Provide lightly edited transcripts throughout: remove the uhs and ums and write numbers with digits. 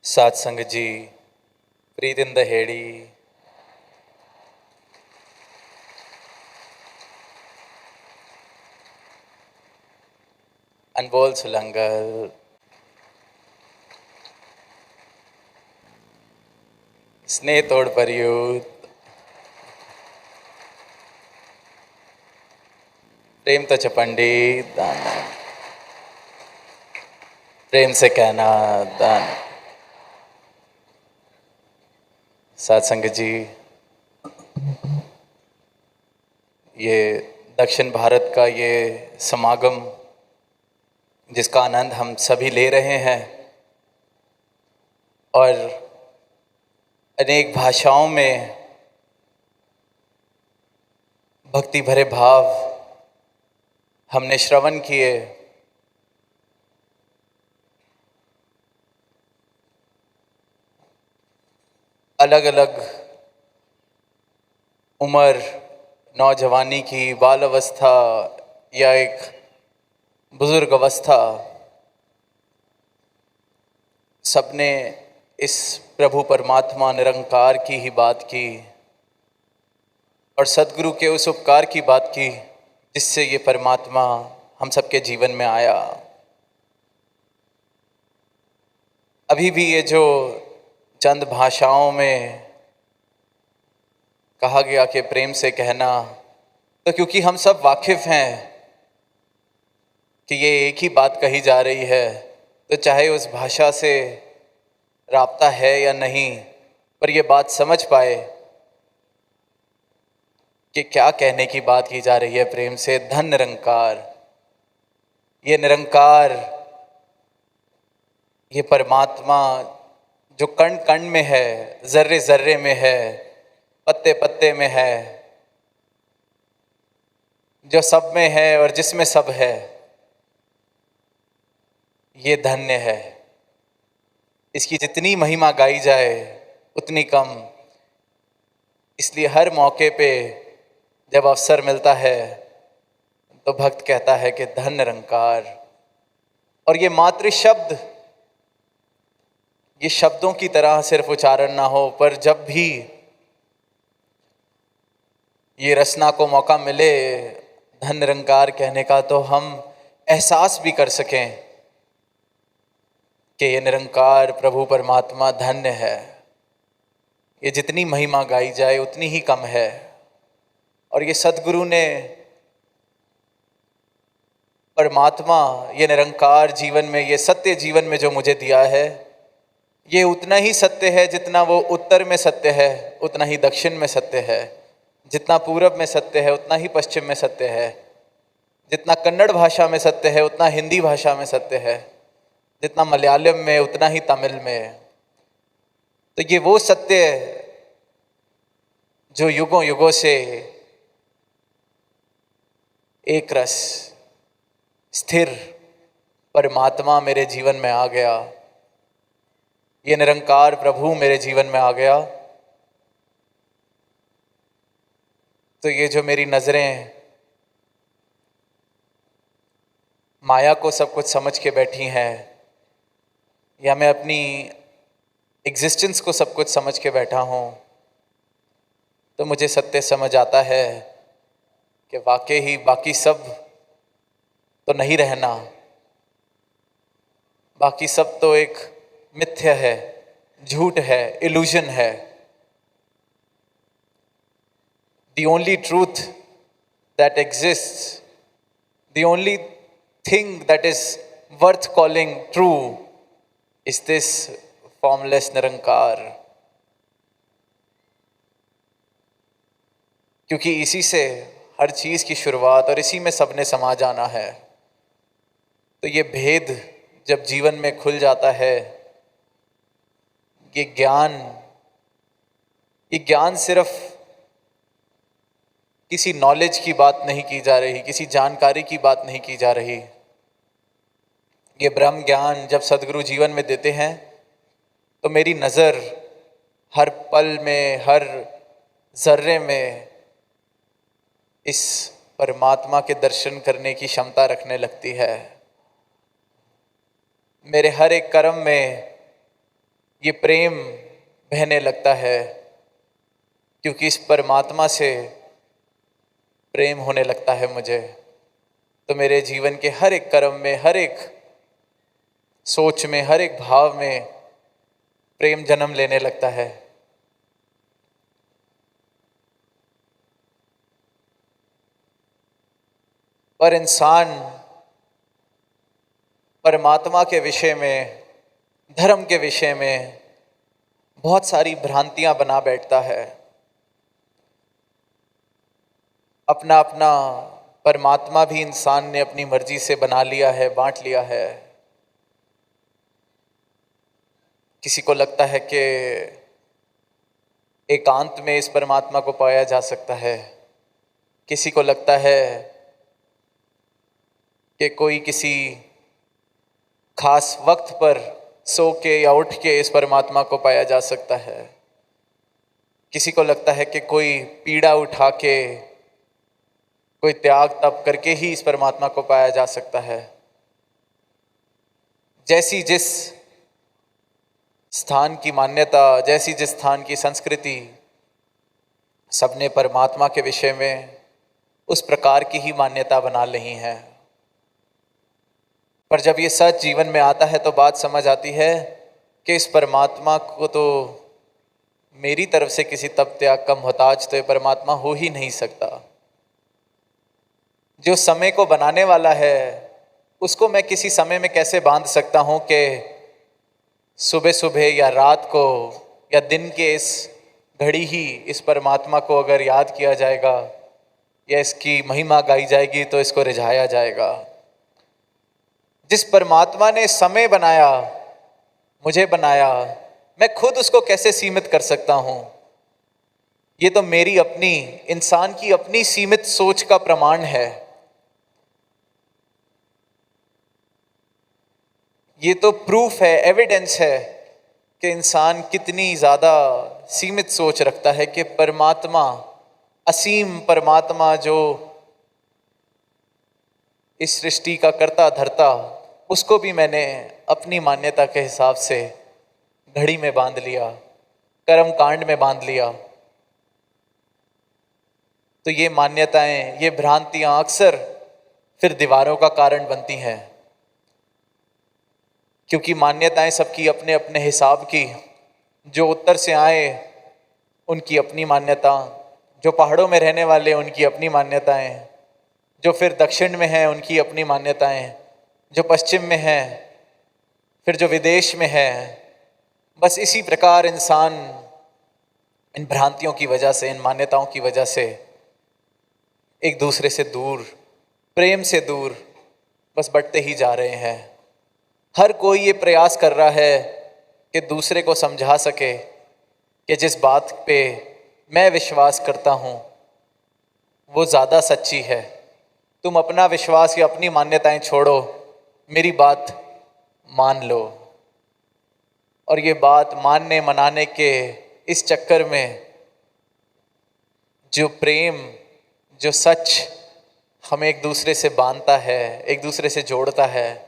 सत्संग जी, प्रीत in the हेड़ी, अनमोल सुलंगल, स्नेह तोड़ परियूत, प्रेम तो चपंडित दान, प्रेम से कहना दान। सत्संग जी, ये दक्षिण भारत का ये समागम जिसका आनंद हम सभी ले रहे हैं और अनेक भाषाओं में भक्ति भरे भाव हमने श्रवण किए। अलग अलग उम्र, नौजवानी की, बाल अवस्था या एक बुजुर्ग अवस्था, सबने इस प्रभु परमात्मा निरंकार की ही बात की और सद्गुरु के उस उपकार की बात की जिससे ये परमात्मा हम सबके जीवन में आया। अभी भी ये जो चंद भाषाओं में कहा गया कि प्रेम से कहना, तो क्योंकि हम सब वाकिफ हैं कि ये एक ही बात कही जा रही है, तो चाहे उस भाषा से राब्ता है या नहीं, पर ये बात समझ पाए कि क्या कहने की बात की जा रही है प्रेम से। धन निरंकार, ये निरंकार, ये परमात्मा जो कण कण में है, जर्रे जर्रे में है, पत्ते पत्ते में है, जो सब में है और जिसमें सब है, ये धन्य है। इसकी जितनी महिमा गाई जाए उतनी कम। इसलिए हर मौके पे जब अवसर मिलता है तो भक्त कहता है कि धन निरंकार। और ये मातृ शब्द, ये शब्दों की तरह सिर्फ उच्चारण ना हो, पर जब भी ये रचना को मौका मिले धन निरंकार कहने का, तो हम एहसास भी कर सकें कि ये निरंकार प्रभु परमात्मा धन्य है। ये जितनी महिमा गाई जाए उतनी ही कम है। और ये सद्गुरु ने परमात्मा, ये निरंकार जीवन में, ये सत्य जीवन में जो मुझे दिया है, ये उतना ही सत्य है जितना वो उत्तर में सत्य है, उतना ही दक्षिण में सत्य है। जितना पूरब में सत्य है उतना ही पश्चिम में सत्य है। जितना कन्नड़ भाषा में सत्य है उतना हिंदी भाषा में सत्य है। जितना मलयालम में उतना ही तमिल में। तो ये वो सत्य जो युगों युगों से एक रस स्थिर परमात्मा मेरे जीवन में आ गया, ये निरंकार प्रभु मेरे जीवन में आ गया। तो ये जो मेरी नजरें माया को सब कुछ समझ के बैठी हैं, या मैं अपनी एग्जिस्टेंस को सब कुछ समझ के बैठा हूँ, तो मुझे सत्य समझ आता है कि वाकई ही बाकी सब तो नहीं रहना, बाकी सब तो एक मिथ्या है, झूठ है, इल्यूजन है। The only truth that exists, the only thing that is worth calling true is this formless निरंकार। क्योंकि इसी से हर चीज की शुरुआत और इसी में सबने समा जाना है। तो ये भेद जब जीवन में खुल जाता है, ये ज्ञान सिर्फ किसी नॉलेज की बात नहीं की जा रही, किसी जानकारी की बात नहीं की जा रही। ये ब्रह्म ज्ञान जब सद्गुरु जीवन में देते हैं तो मेरी नज़र हर पल में, हर जर्रे में इस परमात्मा के दर्शन करने की क्षमता रखने लगती है। मेरे हर एक कर्म में ये प्रेम बहने लगता है, क्योंकि इस परमात्मा से प्रेम होने लगता है मुझे। तो मेरे जीवन के हर एक कर्म में, हर एक सोच में, हर एक भाव में प्रेम जन्म लेने लगता है। पर इंसान परमात्मा के विषय में, धर्म के विषय में बहुत सारी भ्रांतियां बना बैठता है। अपना अपना परमात्मा भी इंसान ने अपनी मर्जी से बना लिया है, बांट लिया है। किसी को लगता है कि एकांत में इस परमात्मा को पाया जा सकता है। किसी को लगता है कि कोई किसी खास वक्त पर सो के या उठ के इस परमात्मा को पाया जा सकता है। किसी को लगता है कि कोई पीड़ा उठा के, कोई त्याग तप करके ही इस परमात्मा को पाया जा सकता है। जैसी जिस स्थान की मान्यता, जैसी जिस स्थान की संस्कृति, सबने परमात्मा के विषय में उस प्रकार की ही मान्यता बना ली है। पर जब ये सच जीवन में आता है तो बात समझ आती है कि इस परमात्मा को तो मेरी तरफ से किसी तप त्याग का मोहताज तो ये परमात्मा हो ही नहीं सकता। जो समय को बनाने वाला है उसको मैं किसी समय में कैसे बांध सकता हूँ कि सुबह सुबह या रात को या दिन के इस घड़ी ही इस परमात्मा को अगर याद किया जाएगा या इसकी महिमा गाई जाएगी तो इसको रिझाया जाएगा। जिस परमात्मा ने समय बनाया, मुझे बनाया, मैं खुद उसको कैसे सीमित कर सकता हूँ? ये तो मेरी अपनी, इंसान की अपनी सीमित सोच का प्रमाण है। ये तो प्रूफ है, एविडेंस है कि इंसान कितनी ज़्यादा सीमित सोच रखता है कि परमात्मा, असीम परमात्मा जो इस सृष्टि का कर्ता धर्ता, उसको भी मैंने अपनी मान्यता के हिसाब से घड़ी में बांध लिया, कर्म कांड में बांध लिया। तो ये मान्यताएं, ये भ्रांतियां अक्सर फिर दीवारों का कारण बनती हैं, क्योंकि मान्यताएं सबकी अपने अपने हिसाब की। जो उत्तर से आए उनकी अपनी मान्यता, जो पहाड़ों में रहने वाले उनकी अपनी मान्यताएं, जो फिर दक्षिण में हैं उनकी अपनी मान्यताएं, जो पश्चिम में हैं, फिर जो विदेश में है। बस इसी प्रकार इंसान इन भ्रांतियों की वजह से, इन मान्यताओं की वजह से एक दूसरे से दूर, प्रेम से दूर बस बढ़ते ही जा रहे हैं। हर कोई ये प्रयास कर रहा है कि दूसरे को समझा सके कि जिस बात पे मैं विश्वास करता हूँ वो ज़्यादा सच्ची है। तुम अपना विश्वास या अपनी मान्यताएं छोड़ो, मेरी बात मान लो। और ये बात मानने मनाने के इस चक्कर में जो प्रेम, जो सच हमें एक दूसरे से बांधता है, एक दूसरे से जोड़ता है,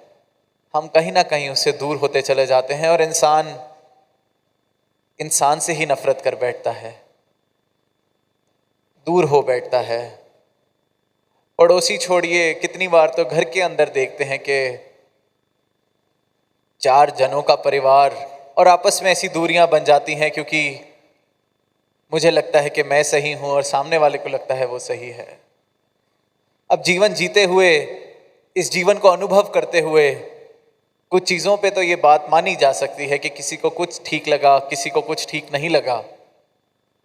हम कहीं ना कहीं उससे दूर होते चले जाते हैं और इंसान से ही नफरत कर बैठता है, दूर हो बैठता है। पड़ोसी छोड़िए, कितनी बार तो घर के अंदर देखते हैं कि 4 जनों का परिवार और आपस में ऐसी दूरियां बन जाती हैं क्योंकि मुझे लगता है कि मैं सही हूं और सामने वाले को लगता है वो सही है। अब जीवन जीते हुए, इस जीवन को अनुभव करते हुए कुछ चीज़ों पे तो ये बात मानी जा सकती है कि किसी को कुछ ठीक लगा, किसी को कुछ ठीक नहीं लगा,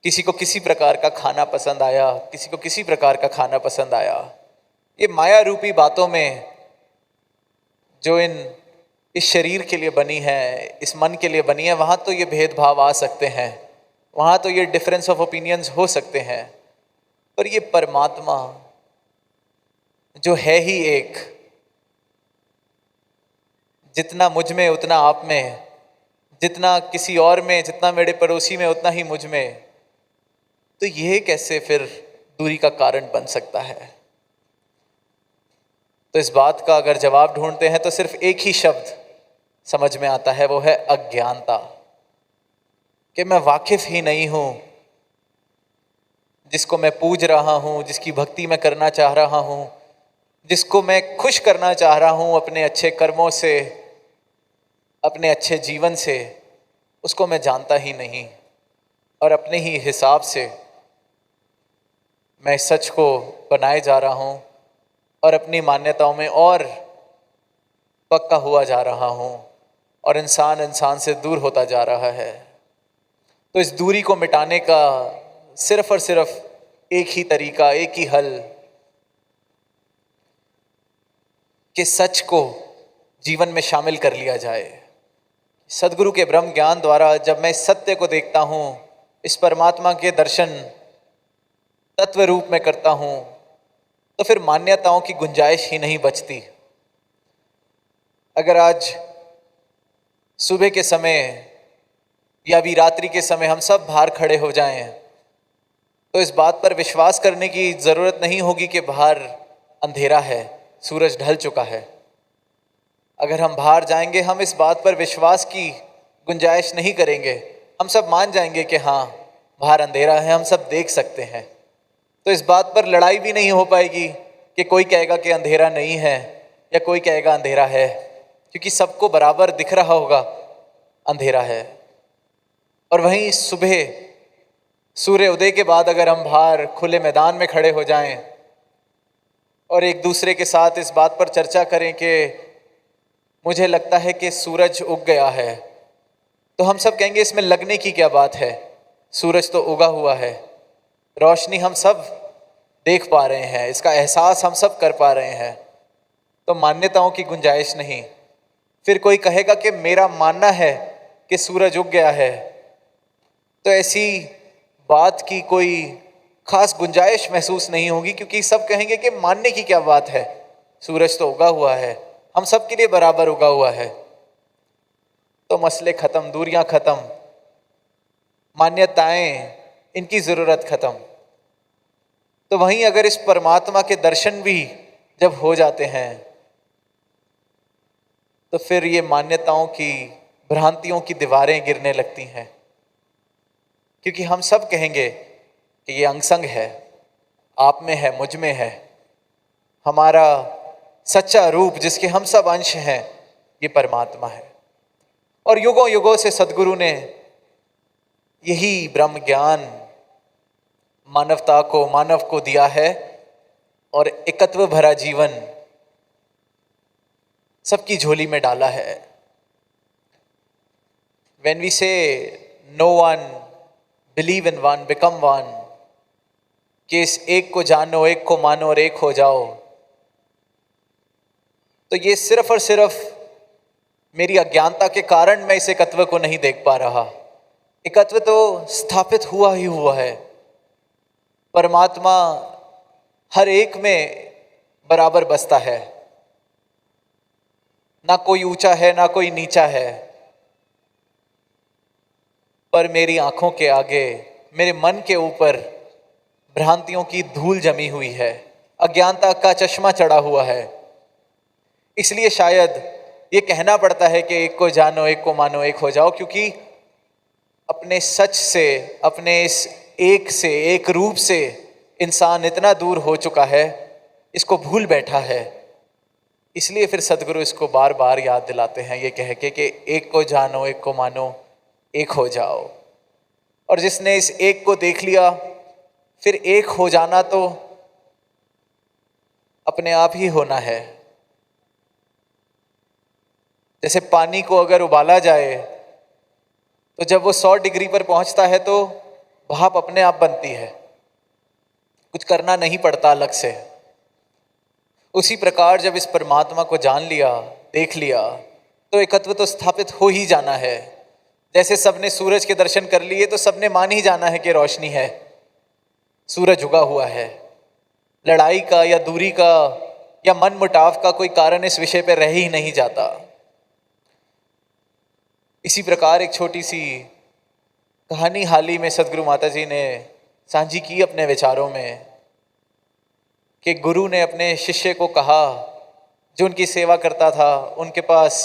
किसी को किसी प्रकार का खाना पसंद आया, किसी को किसी प्रकार का खाना पसंद आया। ये माया रूपी बातों में जो इस शरीर के लिए बनी है, इस मन के लिए बनी है, वहाँ तो ये भेदभाव आ सकते हैं, वहाँ तो ये डिफरेंस ऑफ ओपिनियंस हो सकते हैं। पर ये परमात्मा जो है ही एक, जितना मुझ में उतना आप में, जितना किसी और में, जितना मेरे पड़ोसी में उतना ही मुझ में, तो यह कैसे फिर दूरी का कारण बन सकता है? तो इस बात का अगर जवाब ढूंढते हैं तो सिर्फ एक ही शब्द समझ में आता है, वो है अज्ञानता। कि मैं वाकिफ ही नहीं हूँ, जिसको मैं पूज रहा हूँ, जिसकी भक्ति मैं करना चाह रहा हूँ, जिसको मैं खुश करना चाह रहा हूँ अपने अच्छे कर्मों से, अपने अच्छे जीवन से, उसको मैं जानता ही नहीं। और अपने ही हिसाब से मैं इस सच को बनाए जा रहा हूँ और अपनी मान्यताओं में और पक्का हुआ जा रहा हूँ, और इंसान इंसान से दूर होता जा रहा है। तो इस दूरी को मिटाने का सिर्फ और सिर्फ एक ही तरीका, एक ही हल, कि सच को जीवन में शामिल कर लिया जाए। सदगुरु के ब्रह्म ज्ञान द्वारा जब मैं इस सत्य को देखता हूँ, इस परमात्मा के दर्शन तत्व रूप में करता हूँ, तो फिर मान्यताओं की गुंजाइश ही नहीं बचती। अगर आज सुबह के समय या अभी रात्रि के समय हम सब बाहर खड़े हो जाएं, तो इस बात पर विश्वास करने की ज़रूरत नहीं होगी कि बाहर अंधेरा है, सूरज ढल चुका है। अगर हम बाहर जाएंगे, हम इस बात पर विश्वास की गुंजाइश नहीं करेंगे। हम सब मान जाएंगे कि हाँ, बाहर अंधेरा है, हम सब देख सकते हैं। तो इस बात पर लड़ाई भी नहीं हो पाएगी कि कोई कहेगा कि अंधेरा नहीं है या कोई कहेगा अंधेरा है, क्योंकि सबको बराबर दिख रहा होगा अंधेरा है। और वहीं सुबह सूर्य उदय के बाद अगर हम बाहर खुले मैदान में खड़े हो जाएं और एक दूसरे के साथ इस बात पर चर्चा करें कि मुझे लगता है कि सूरज उग गया है, तो हम सब कहेंगे इसमें लगने की क्या बात है, सूरज तो उगा हुआ है, रोशनी हम सब देख पा रहे हैं, इसका एहसास हम सब कर पा रहे हैं। तो मान्यताओं की गुंजाइश नहीं। फिर कोई कहेगा कि मेरा मानना है कि सूरज उग गया है, तो ऐसी बात की कोई खास गुंजाइश महसूस नहीं होगी, क्योंकि सब कहेंगे कि मानने की क्या बात है, सूरज तो उगा हुआ है, हम सब के लिए बराबर उगा हुआ है। तो मसले खत्म, दूरियां खत्म, मान्यताएं, इनकी ज़रूरत खत्म। तो वहीं अगर इस परमात्मा के दर्शन भी जब हो जाते हैं, तो फिर ये मान्यताओं की, भ्रांतियों की दीवारें गिरने लगती हैं, क्योंकि हम सब कहेंगे कि ये अंग-संग है, आप में है, मुझ में है, हमारा सच्चा रूप जिसके हम सब अंश हैं, ये परमात्मा है। और युगों युगों से सदगुरु ने यही ब्रह्म ज्ञान मानवता को, मानव को दिया है, और एकत्व भरा जीवन सबकी झोली में डाला है। When we say no one, believe in one, become one, कि इस एक को जानो, एक को मानो और एक हो जाओ, तो ये सिर्फ और सिर्फ मेरी अज्ञानता के कारण मैं इस एकत्व को नहीं देख पा रहा। एकत्व तो स्थापित हुआ ही हुआ है। परमात्मा हर एक में बराबर बसता है, ना कोई ऊंचा है ना कोई नीचा है। पर मेरी आंखों के आगे, मेरे मन के ऊपर भ्रांतियों की धूल जमी हुई है, अज्ञानता का चश्मा चढ़ा हुआ है। इसलिए शायद ये कहना पड़ता है कि एक को जानो, एक को मानो, एक हो जाओ, क्योंकि अपने सच से, अपने इस एक से, एक रूप से इंसान इतना दूर हो चुका है, इसको भूल बैठा है। इसलिए फिर सदगुरु इसको बार बार याद दिलाते हैं, ये कह के कि एक को जानो, एक को मानो, एक हो जाओ। और जिसने इस एक को देख लिया, फिर एक हो जाना तो अपने आप ही होना है। जैसे पानी को अगर उबाला जाए, तो जब वो 100 डिग्री पर पहुंचता है तो भाप अपने आप बनती है, कुछ करना नहीं पड़ता अलग से। उसी प्रकार जब इस परमात्मा को जान लिया, देख लिया, तो एकत्व तो स्थापित हो ही जाना है। जैसे सबने सूरज के दर्शन कर लिए तो सबने मान ही जाना है कि रोशनी है, सूरज उगा हुआ है। लड़ाई का या दूरी का या मन मुटाव का कोई कारण इस विषय पर रह ही नहीं जाता। इसी प्रकार एक छोटी सी कहानी हाल ही में सदगुरु माता जी ने साझी की अपने विचारों में, कि गुरु ने अपने शिष्य को कहा, जो उनकी सेवा करता था, उनके पास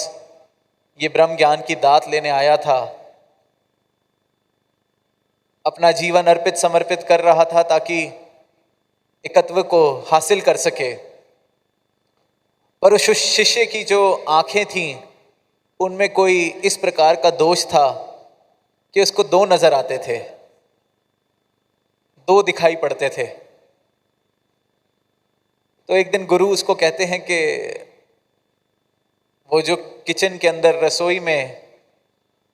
ये ब्रह्म ज्ञान की दात लेने आया था, अपना जीवन अर्पित समर्पित कर रहा था ताकि एकत्व को हासिल कर सके। पर उस शिष्य की जो आंखें थीं उनमें कोई इस प्रकार का दोष था कि उसको दो नजर आते थे, दो दिखाई पड़ते थे। तो एक दिन गुरु उसको कहते हैं कि वो जो किचन के अंदर रसोई में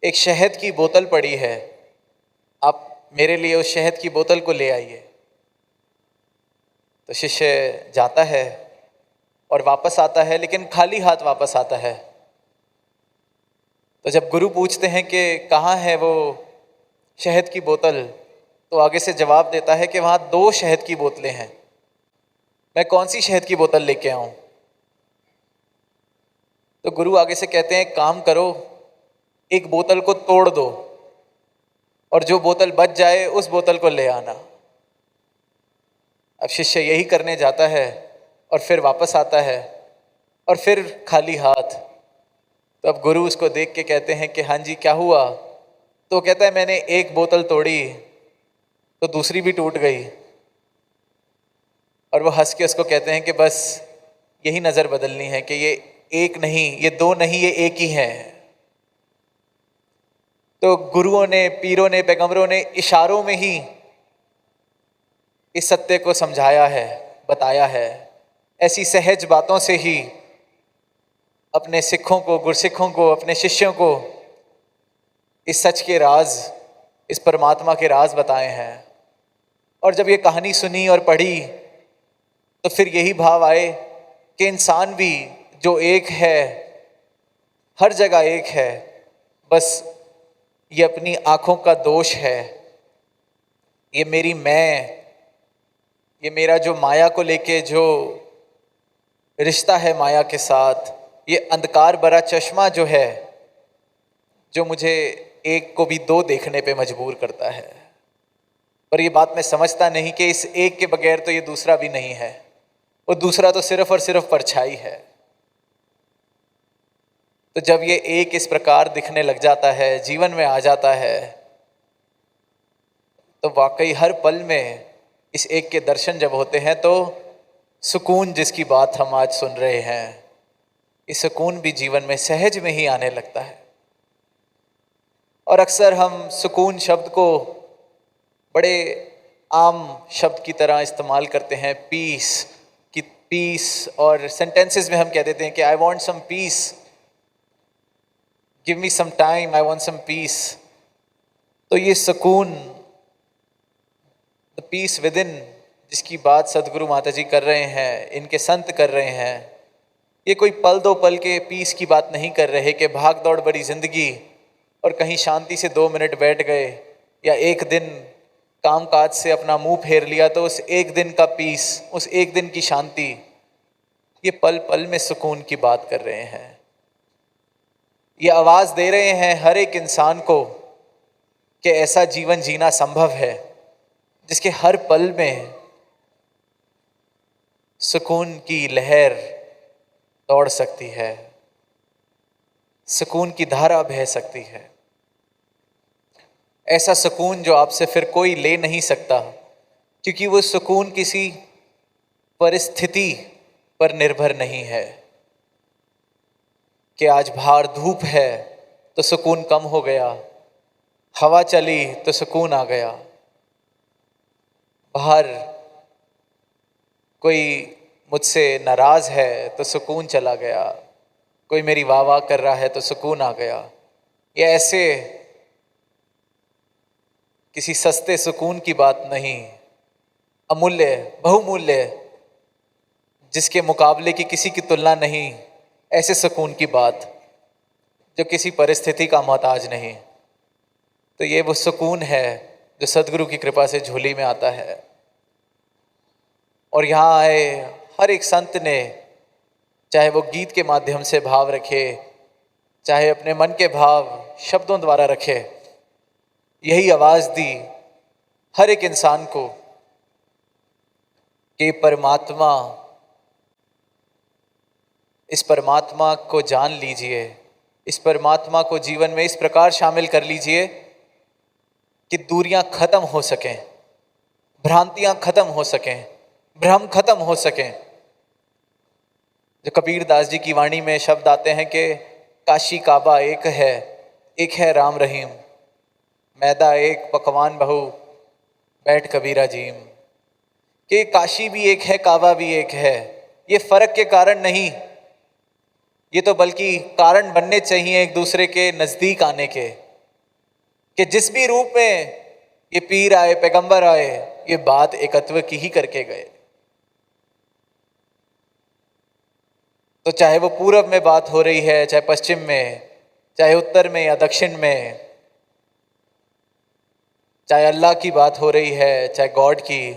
एक शहद की बोतल पड़ी है, आप मेरे लिए उस शहद की बोतल को ले आइए। तो शिष्य जाता है और वापस आता है, लेकिन खाली हाथ वापस आता है। तो जब गुरु पूछते हैं कि कहाँ है वो शहद की बोतल, तो आगे से जवाब देता है कि वहाँ दो शहद की बोतलें हैं, मैं कौन सी शहद की बोतल लेके आऊं? तो गुरु आगे से कहते हैं, काम करो, एक बोतल को तोड़ दो और जो बोतल बच जाए उस बोतल को ले आना। अब शिष्य यही करने जाता है और फिर वापस आता है और फिर खाली हाथ। तो अब गुरु उसको देख के कहते हैं कि हाँ जी क्या हुआ? तो कहता है, मैंने एक बोतल तोड़ी तो दूसरी भी टूट गई। और वो हंस के उसको कहते हैं कि बस यही नज़र बदलनी है कि ये एक नहीं, ये दो नहीं, ये एक ही है। तो गुरुओं ने, पीरों ने, पैगंबरों ने इशारों में ही इस सत्य को समझाया है, बताया है। ऐसी सहज बातों से ही अपने सिखों को, गुरसिखों को, अपने शिष्यों को इस सच के राज, इस परमात्मा के राज बताए हैं। और जब ये कहानी सुनी और पढ़ी तो फिर यही भाव आए कि इंसान भी जो एक है, हर जगह एक है, बस ये अपनी आंखों का दोष है, ये मेरी मैं, ये मेरा जो माया को लेके जो रिश्ता है माया के साथ, ये अंधकार भरा चश्मा जो है, जो मुझे एक को भी दो देखने पे मजबूर करता है। पर ये बात मैं समझता नहीं कि इस एक के बगैर तो ये दूसरा भी नहीं है, वो दूसरा तो सिर्फ और सिर्फ परछाई है। तो जब ये एक इस प्रकार दिखने लग जाता है, जीवन में आ जाता है, तो वाकई हर पल में इस एक के दर्शन जब होते हैं तो सुकून, जिसकी बात हम आज सुन रहे हैं, इस सुकून भी जीवन में सहज में ही आने लगता है। और अक्सर हम सुकून शब्द को बड़े आम शब्द की तरह इस्तेमाल करते हैं, पीस की, पीस, और सेंटेंसेस में हम कह देते हैं कि I want some peace, give me some time, I want some peace. तो ये सुकून, द पीस विद इन, जिसकी बात सदगुरु माता जी कर रहे हैं, इनके संत कर रहे हैं, ये कोई पल दो पल के पीस की बात नहीं कर रहे कि भाग दौड़ भरी जिंदगी और कहीं शांति से 2 मिनट बैठ गए या एक दिन काम काज से अपना मुंह फेर लिया तो उस एक दिन का पीस, उस एक दिन की शांति, ये पल पल में सुकून की बात कर रहे हैं। ये आवाज दे रहे हैं हर एक इंसान को कि ऐसा जीवन जीना संभव है जिसके हर पल में सुकून की लहर दौड़ सकती है, सुकून की धारा बह सकती है। ऐसा सुकून जो आपसे फिर कोई ले नहीं सकता, क्योंकि वो सुकून किसी परिस्थिति पर निर्भर नहीं है कि आज बाहर धूप है तो सुकून कम हो गया, हवा चली तो सुकून आ गया, बाहर कोई मुझसे नाराज है तो सुकून चला गया, कोई मेरी वाह वाह कर रहा है तो सुकून आ गया। ये ऐसे किसी सस्ते सुकून की बात नहीं, अमूल्य, बहुमूल्य, जिसके मुकाबले की किसी की तुलना नहीं, ऐसे सुकून की बात जो किसी परिस्थिति का मोहताज नहीं। तो ये वो सुकून है जो सदगुरु की कृपा से झोली में आता है। और यहाँ आए हर एक संत ने, चाहे वो गीत के माध्यम से भाव रखे, चाहे अपने मन के भाव शब्दों द्वारा रखे, यही आवाज दी हर एक इंसान को कि परमात्मा, इस परमात्मा को जान लीजिए, इस परमात्मा को जीवन में इस प्रकार शामिल कर लीजिए कि दूरियां खत्म हो सकें, भ्रांतियां खत्म हो सकें, भ्रम खत्म हो सकें। जो कबीर दास जी की वाणी में शब्द आते हैं कि काशी काबा एक है राम रहीम, मैदा एक पकवान बहु, बैठ कबीरा जीम। कि काशी भी एक है, काबा भी एक है। ये फर्क के कारण नहीं, ये तो बल्कि कारण बनने चाहिए एक दूसरे के नजदीक आने के। कि जिस भी रूप में ये पीर आए, पैगंबर आए, ये बात एकत्व की ही करके गए। तो चाहे वो पूरब में बात हो रही है, चाहे पश्चिम में, चाहे उत्तर में या दक्षिण में, चाहे अल्लाह की बात हो रही है, चाहे गॉड की,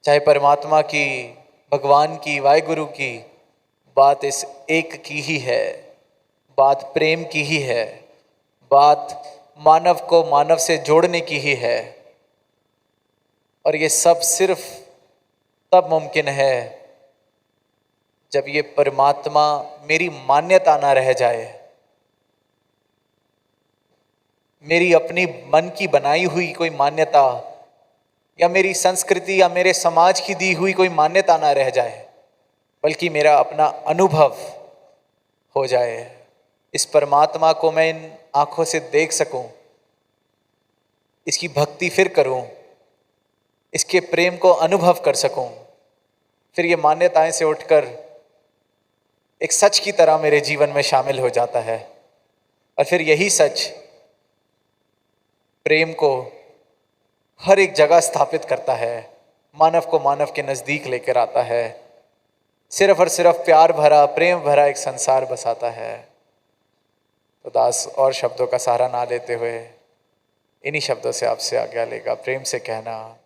चाहे परमात्मा की, भगवान की, वाहिगुरु की, बात इस एक की ही है। बात प्रेम की ही है। बात मानव को मानव से जोड़ने की ही है। और ये सब सिर्फ तब मुमकिन है जब ये परमात्मा मेरी मान्यता ना रह जाए, मेरी अपनी मन की बनाई हुई कोई मान्यता या मेरी संस्कृति या मेरे समाज की दी हुई कोई मान्यता ना रह जाए, बल्कि मेरा अपना अनुभव हो जाए। इस परमात्मा को मैं इन आंखों से देख सकूं, इसकी भक्ति फिर करूं, इसके प्रेम को अनुभव कर सकूं। फिर ये मान्यताएं से उठकर एक सच की तरह मेरे जीवन में शामिल हो जाता है। और फिर यही सच प्रेम को हर एक जगह स्थापित करता है, मानव को मानव के नज़दीक लेकर आता है, सिर्फ और सिर्फ प्यार भरा, प्रेम भरा एक संसार बसाता है। तो दास और शब्दों का सहारा ना लेते हुए इन्हीं शब्दों से आपसे आज्ञा लेगा। प्रेम से कहना,